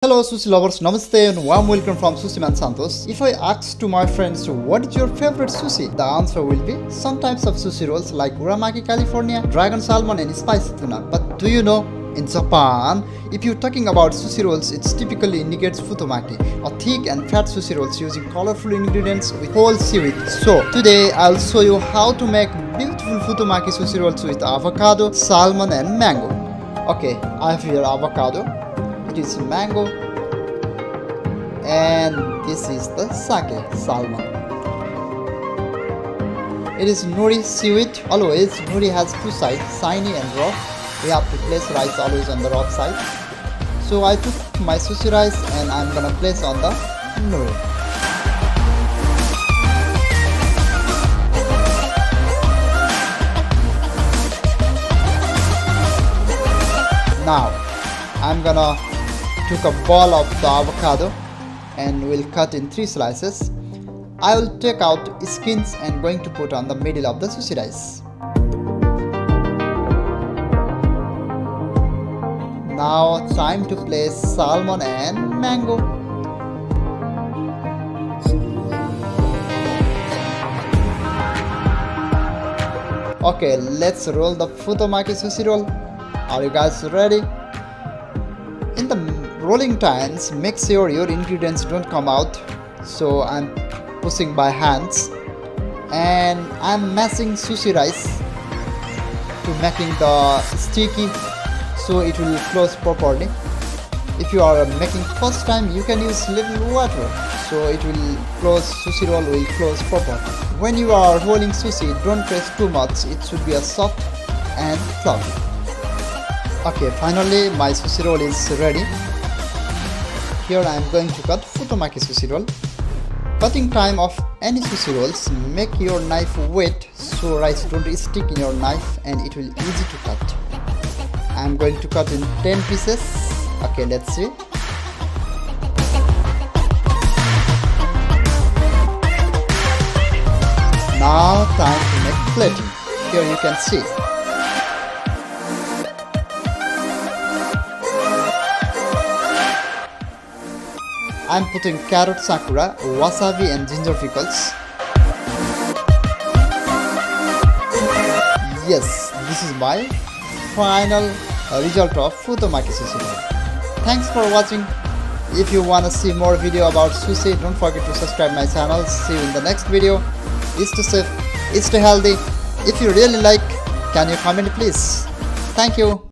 Hello sushi lovers, namaste and warm welcome from Sushi Man Santosh. If I ask to my friends what is your favorite sushi, the answer will be some types of sushi rolls like Futomaki California, dragon salmon and spicy tuna. But do you know, in Japan, if you're talking about sushi rolls, it typically indicates Futomaki, a thick and fat sushi rolls using colorful ingredients with whole seaweed. So today I'll show you how to make beautiful Futomaki sushi rolls with avocado, salmon and mango. Okay, I have here avocado. It is mango, and this is the sake salmon. It is nori seaweed. Always nori has two sides, shiny and rough. We have to place rice always on the rough side. So I took my sushi rice and I'm gonna place on the nori. Now I'm gonna took a ball of the avocado and will cut in 3 slices. I will take out skins and going to put on the middle of the sushi rice. Now time to place salmon and mango. Okay, let's roll the Futomaki sushi roll. Are you guys ready? In the rolling times, make sure your ingredients don't come out. So I'm pushing by hands and I'm mashing sushi rice to making the sticky so it will close properly. If you are making first time, you can use little water so it will close, sushi roll will close properly. When you are rolling sushi, don't press too much, it should be a soft and fluffy. Okay, finally my sushi roll is ready. Here I am going to cut Futomaki sushi roll. Cutting time of any sushi rolls, make your knife wet so rice don't stick in your knife and it will easy to cut. I am going to cut in 10 pieces. Okay, let's see. Now time to make plating. Here you can see. I'm putting carrot sakura, wasabi and ginger pickles. Yes, this is my final result of Futomaki sushi roll. Thanks for watching. If you wanna see more video about sushi, don't forget to subscribe my channel. See you in the next video. Stay safe, stay healthy. If you really like, can you comment please? Thank you.